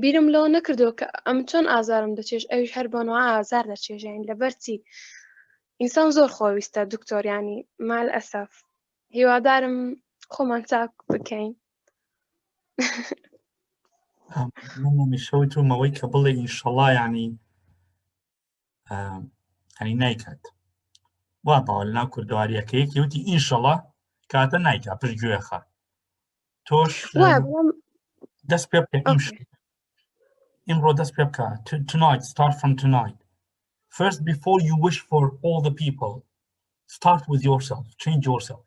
بیرم لەوە نەکردەوە کە ئەم چۆن ئازارم دەچێش ئەوش هەر بەنەوە ئازار دەچێژین لەبەرچی ئینسان زۆر خۆویستە دکتۆریانی مال ئەسەف هیوادارم خۆمان چاک بکەین من نمیشەوت و مەوەی کە بڵێ ئینشەڵڵا ینی نایکات وا باوە لەناو کوردەواریەکەیەکی وتی ئینشەڵڵا کاتە نایکا پشتگوێ خا تۆش دەست پێ بکە ئیمڕۆ دەست پێ بکە tonight, start from tonight. First, before you wish for all the people, start with yourself, change yourself.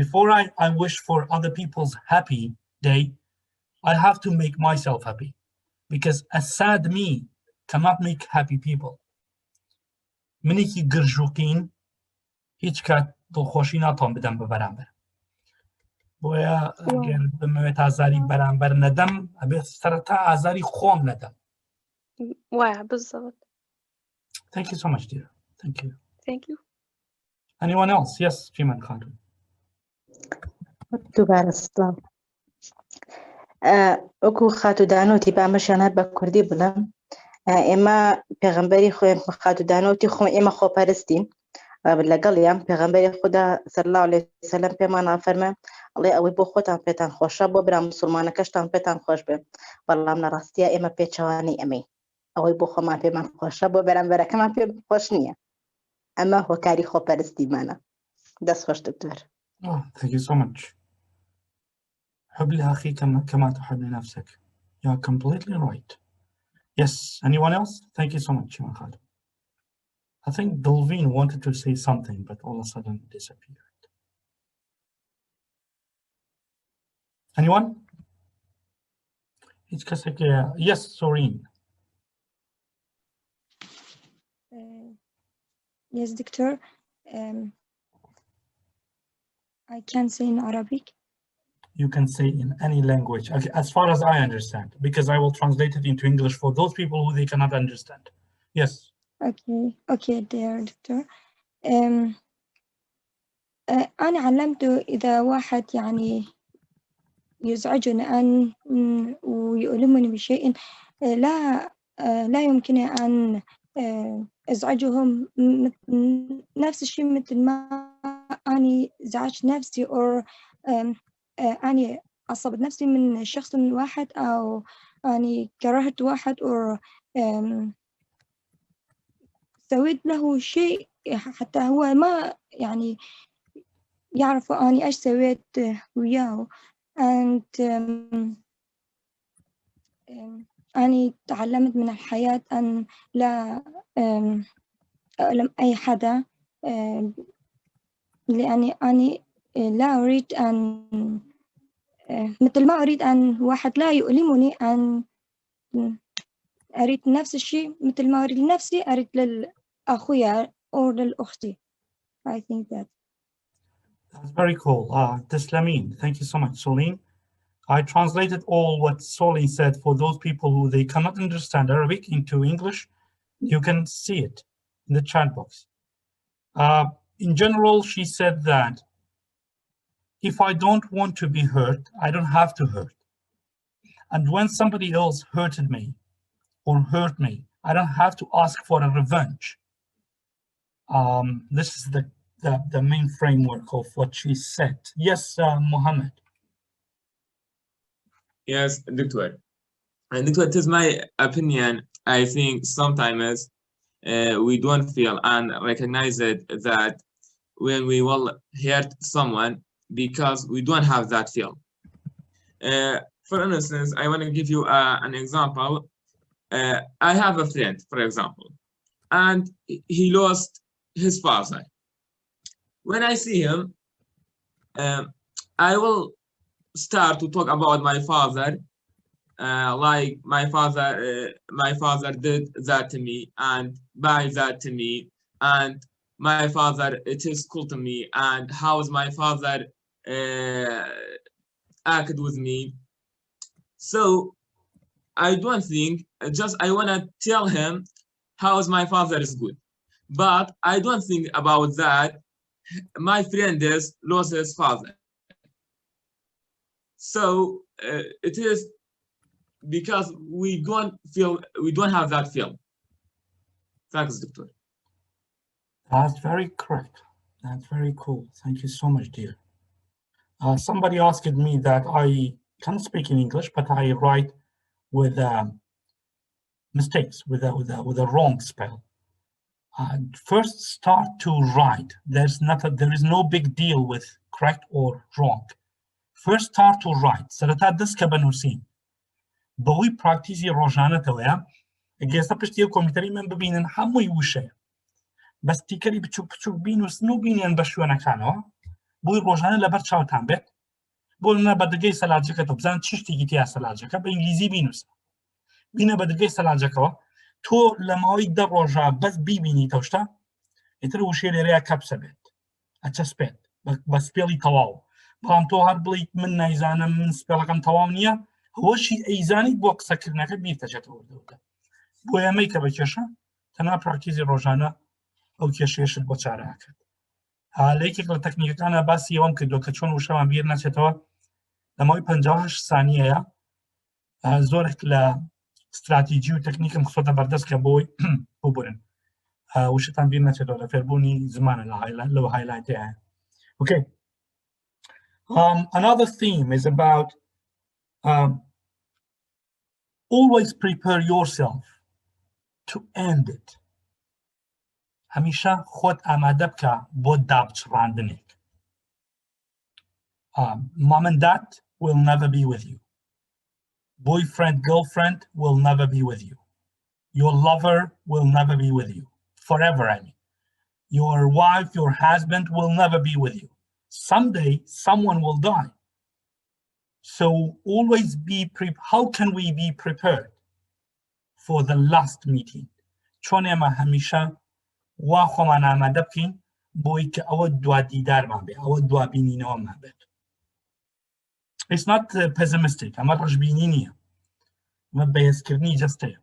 Before I wish for other people's happy day, I have to make myself happy. Because a sad me cannot make happy people. منێکی گرژوقین هیچ کات دڵخۆشی ناتوان بدەم بە بەرامبەر. بۆیە ئەگەر بمەوێت ئازاری بەرامبەر نەدەم ئەبێت سەرەتا ئازاری خۆم نەدەم. وایە بزەوت. Thank you so much, dear. Thank you. Thank you. Anyone else? Yes, Jiman Khan. دووبارە سڵاو. وەکو خاتودانەوتی بامەشیانات بە کوردی بڵم ئێمە پێغەمبەری خۆیان خاتودانەوتی خۆ ئێمە خۆپەرستین لەگەڵیان پێغەمبەری خوددا صلی الله علیه وسلم پێمان ئافەرمێ ئەڵێ ئەوەی بۆ خۆتان پێتان خۆشە بۆ برا موسڵمانەکەشتان پێتان خۆش بێ بەڵام لە ڕاستیە ئێمە پێچەوانەی ئەمەی ئەوەی بۆ خۆمان پێمان خۆشە بۆ بەرامبەرەکەمان پێ خۆش نییە ئەمە هۆکاری خۆپەرستیمانە. دەست خۆش دکتۆر. Thank you so much. حب لأخيك كما تحب لنفسك. You are completely right. Yes. Anyone else? Thank you so much, Jiman Khan. I think Delvin wanted to say something, but all of a sudden disappeared. Anyone? It's Kasek. Yes, Soreen. Yes, doctor. I can say in Arabic. You can say in any language, okay, as far as I understand, because I will translate it into English for those people who they cannot understand. Yes. Okay, dear doctor. أنا علمته إذا واحد يعني يزعجني ويؤلمني بشيء لا يمكنني أن أزعجهم نفس الشيء مثل ما أني زعجت نفسي أو أني عصبت نفسي من شخص واحد أو أني كرهت واحد أو سويت له شيء حتى هو ما يعني يعرف أني إيش سويت وياه. and أني تعلمت من الحياة أن لا أؤلم أي حدا لأني أني لا أريد أن مثل ما أريد أن واحد لا يؤلمني أن أريد نفس الشيء مثل ما أريد لنفسي أريد للأخويا أو للأختي. I think that. That's very cool. Teslameen, thank you so much, Soline. I translated all what Soline said for those people who they cannot understand Arabic into English. You can see it in the chat box. In general, she said that if I don't want to be hurt, I don't have to hurt. And when somebody else hurted me or hurt me, I don't have to ask for a revenge. This is the main framework of what she said. Yes, Mohammed. Yes, Doctor. And Doctor, it is my opinion. I think sometimes we don't feel and recognize it that when we will hurt someone because we don't have that feel. For instance, I want to give you an example. I have a friend, for example, and he lost his father. When I see him, I will start to talk about my father, like my father did that to me and buy that to me, and my father, it is cool to me, and how is my father acted with me. So I don't think, just I want to tell him how is my father is good, but I don't think about that my friend is lost his father. So it is because we don't have that feel. Thanks, Doctor. That's very correct. That's very cool. Thank you so much, dear. Somebody asked me that I can speak in English, but I write with mistakes, with a wrong spell. First, start to write. There is no big deal with correct or wrong. First, start to write. سرتا دست بنووسین. بەوەی پراکتیزی ڕۆژانەتەوەیە گێستا پشتی کۆمپیوتەری من ببینن هەمووی وشەیە. بەس تیکەری بچوک بینوسن و بینیان بە شوێنەکانەوە بۆی ڕۆژانە لەبەر چاوتان بێت. بۆ نە بەدرگەی سەلاجەکەتەوە بزان چ شتێکی تیا سەلاجەکە بە ئینگلیزی بینوسە. بینە بەدرگەی سەلاجەکەوە تۆ لە ماوەی 10 ڕۆژە بەس بیبینیتەوە شتە ئیتر وشەیە لێرەیە کەپسە بێت ئەچەسپێت بە سپێڵی تەواو. بەڵام تۆ هەر بڵیت من نایزانم من سپێڵەکەم تەواو نییە هەوەشی ئەیزانیت بۆ قسەکردنەکە بیرتەچێتەوە دەوتە. بۆ ئێمەی کە بە کێشە تەنها پراکتیزی ڕۆژانە ئەو کێشەیەشت بۆ چارەکەت. لە یەکێک لە تەکنیکەکانە باسی ئەوەم کردووە کە چۆن وشەمان بیر نەچێتەوە لەمەوەی 58 سانیەیە زۆرێک لە استراتیژی و تەکنیکم خسۆتە بەردەست کە بۆی ببورن وشتان بیر نەچێتەوە لە فێربوونی زمانە لەو هایلایتەیە. Okay. Another theme is about always prepare yourself to end it. هەمیشە خۆت ئامادە بکە بۆ دابچڕاندنێک. Mom and dad will never be with you. Boyfriend, girlfriend will never be with you. Your lover will never be with you. Forever, I mean. Your wife, your husband will never be with you. Someday, someone will die. So always be prepared. How can we be prepared for the last meeting? چۆن ئێمە هەمیشە وا خۆمان ئامادە بکەین بۆی کە ئەوە دوا دیدارمان بێ ئەوە دوا بینینەوەمان بێت. It's not pessimistic. ئەمە ڕژبینی نییە. ئەمە بەهێزکردنی جەستەیە.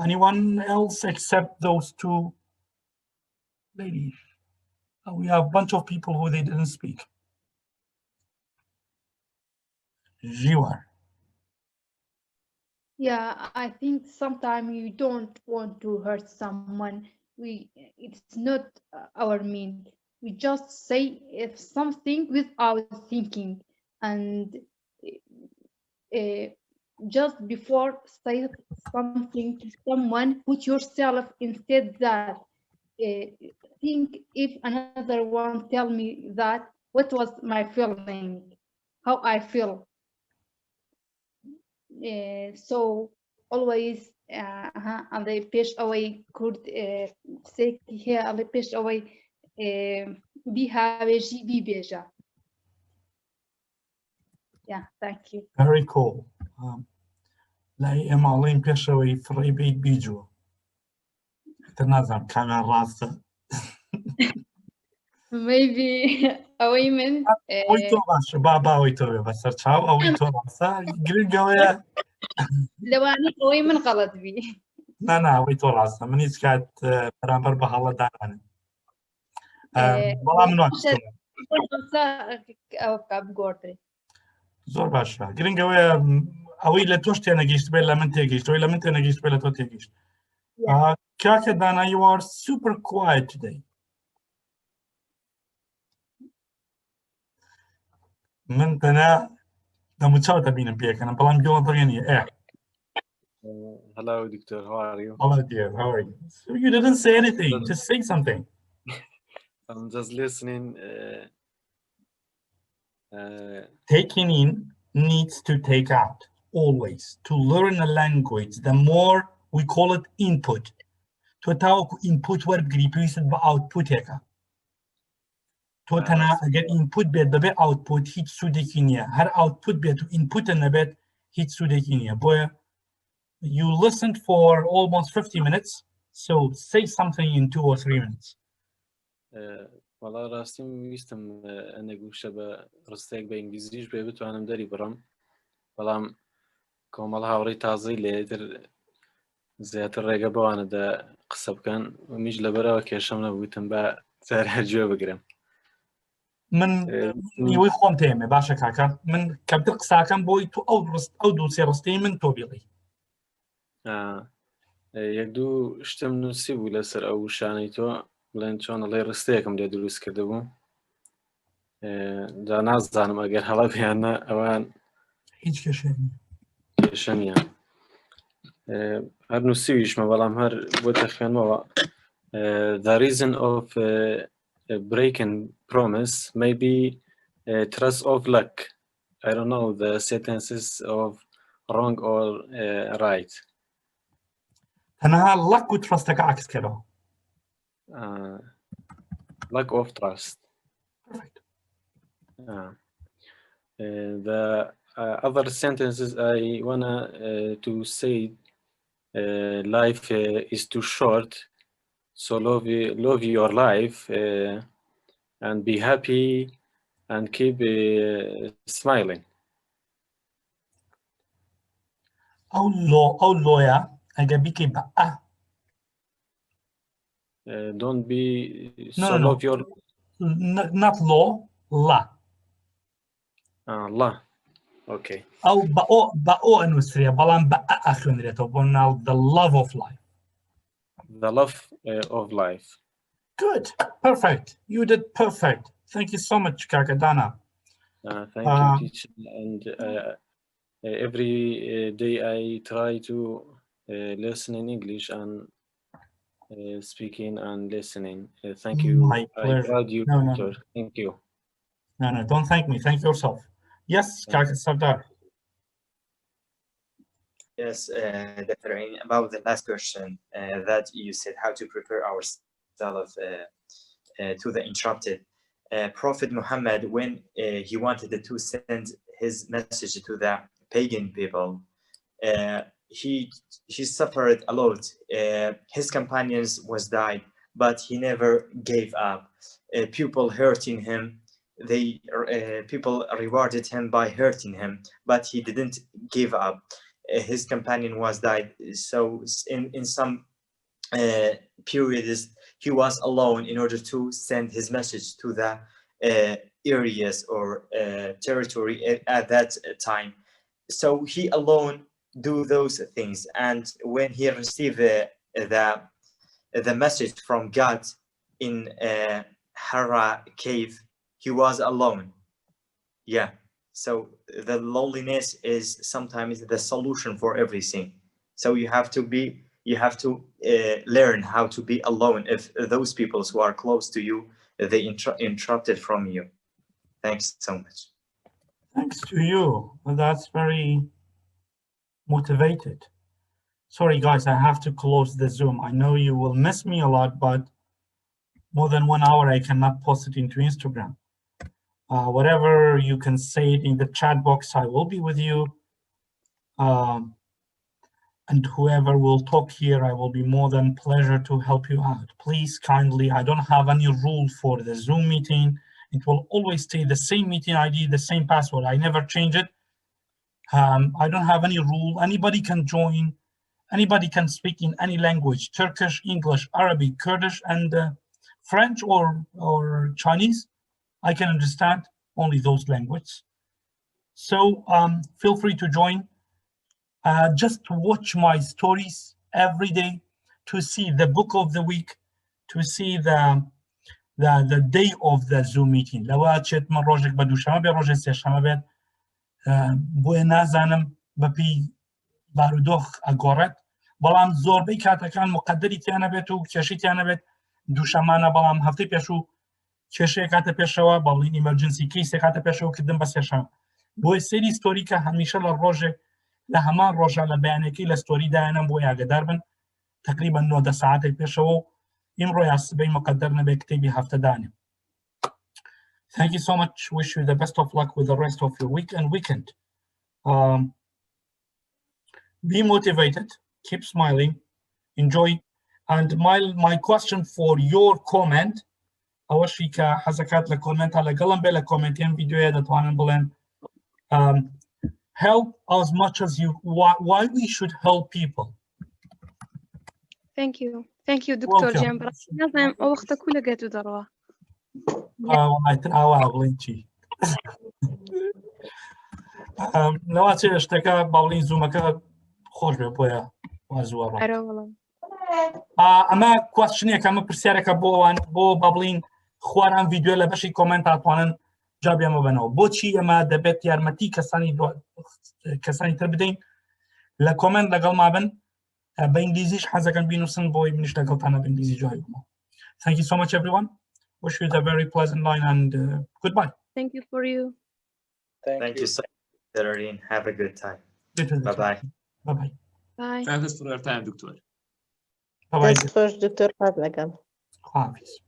Anyone else except those two ladies? We have a bunch of people who they didn't speak. Jiwar. Yeah, I think sometimes you don't want to hurt someone. It's not our mean. We just say if something without thinking, and just before say something to someone, put yourself instead that. Think if another one tell me that, what was my feeling, how I feel. So always and they push away could say here and they push away be beja. Yeah, thank you. Very cool. لا إمالين بيشوي فري بيت بيجو. تنازل كمان راسه. Maybe away men. ويتو باش بابا ويتو بس تشاو أو ويتو راسه جريجويا. لو أنا away من غلط بي. نا ويتو راسه مني سكات برامبر بحالة دارانه. والله من وقت. أو كاب قدري. زور باشا جريجويا أوي لتوش تيجيش بيلا من تيجيش ولا من تيجيش بيلا تو تيجيش. Kaka Dana, you are super quiet today. من تنا دمتشاوتا بينا بيك أنا بلام جوا ضغيني Hello, Doctor. How are you? Hello, dear. How are you? So you didn't say anything. Just say something. I'm just listening. Taking in needs to take out always. To learn a language, the more we call it input. To talk input work replaces by output هيك. تو تنا اگر input بيت دبي output هيت سودكي نيا. هر output بيت و input نبيت هيت سودكي نيا. Boy, you listened for almost 50 minutes, so say something in 2 or 3 minutes. والله راستي ویستم ئەنە گوشە بە ڕستێک بە ئینگلیزیش بێ بتوانم دەری بڕم بەڵام کۆمەڵ هاوڕێی تازەی لێتر زیاتر ڕێگە بەوانەدا قسە بکەن و میش لەبەرەوە کێشەم نەبووتم بە جارێ گوێ بگرم. من نیوەی خۆم تێمێ باشە کاکە من کەمتر قساکەم بۆی تو ئەو دوو سێ ڕستەی من تۆ بڵێ. یەک دوو شتم نووسی بوو لەسەر ئەو وشانەی تۆ بڵێن چۆنەڵێ ڕستەیەکم لێ دروست کردبوو جا نازانم ئەگەر هەڵە پێیانە ئەوان هیچ کێشە نیە هەر نووسیویشمە بەڵام هەر بۆتە خوێنمەوە. The reason of breaking promise may be trust of luck. I don't know the sentences of wrong or right. تەنها luck و trustەکە عکس کردەوە. Lack of trust. Perfect. The other sentences I wanna to say life is too short, so love your life and be happy and keep smiling. أو لويا أجابيكي بقى. Don't be so no. love your not law la. La. Okay. أو بقو أنوسريا بلان بقى أخوان ريتو بقولنا the love of life. The love of life. Good. Perfect. You did perfect. Thank you so much, Kakadana. Thank you, teacher. And every day I try to listen in English and speaking and listening. Thank you. My I proud you, Doctor. Thank you. No, don't thank me. Thank yourself. Yes, Kaka Sardar. Yes, Dr. Ain, about the last question that you said, how to prepare ourselves to the interrupted. Prophet Muhammad, when he wanted to send his message to the pagan people, he suffered a lot. His companions was died, but he never gave up. People hurting him, people rewarded him by hurting him, but he didn't give up. His companion was died, so in some periods he was alone in order to send his message to the areas or territory at that time. So he alone do those things, and when he received the message from God in Hara cave, he was alone. Yeah, so the loneliness is sometimes the solution for everything. So you have to learn how to be alone if those people who are close to you, they interrupted from you. Thanks so much. Thanks to you. That's very motivated. Sorry, guys, I have to close the Zoom. I know you will miss me a lot, but more than 1 hour, I cannot post it into Instagram. Whatever you can say it in the chat box, I will be with you. And whoever will talk here, I will be more than pleasure to help you out. Please kindly, I don't have any rule for the Zoom meeting. It will always stay the same meeting ID, the same password. I never change it. I don't have any rule. Anybody can join. Anybody can speak in any language: Turkish, English, Arabic, Kurdish, and French or Chinese. I can understand only those languages. So feel free to join. Just watch my stories every day to see the book of the week, to see the day of the Zoom meeting. لو أشيت من روجك بدو شما بي روجي سي شما بيت بوي نازانم ببي بارودوخ أقورت بلام زور بي كاتا كان مقدري تيانا بيتو كشي تيانا بيت دو شمانا بلام هفتي بيشو كشي كاتا بيشوا بلين emergency case كاتا بيشو كدن بس يشما بوي سيري ستوريكا هميشه للروجي لهمان روجا لبيانكي لستوري داينم بوي أقدر بن تقريبا 9 ساعات بيشو إمرو ياسبي مقدرنا بكتبي هفته دانم. Thank you so much. Wish you the best of luck with the rest of your week and weekend. Be motivated, keep smiling, enjoy. And my question for your comment, أول شيء كحزكات لكومنت على قلم بلا كومنتين فيديو هذا طبعاً بلين. Help as much as you. Why we should help people. Thank you دكتور جنبر. لازم وقتك كله قد ضروه. والله تنعوا بلينتي. لو أتى اشتكى بابلين زومك خوش بيا وازوارا. أرى والله. أما question كم برسيارك بو بابلين خوارم فيديو لبشي كومنت أتوانن جابي ما بنو. بوشي أما دبت يارمتي كساني تربدين لكومنت لقل ما بن بإنجليزيش حزة كان بينوسن بوي بنش لقل تانا بإنجليزي جاي. Thank you so much, everyone. Wish you a very pleasant night and goodbye. Thank you for you. Thank you so much, Darlene. Have a good time. Bye-bye. Bye-bye. Bye. Thanks for your time, Doctor. Bye-bye. دست خوش دکتر قبل لگم. خداحافظ.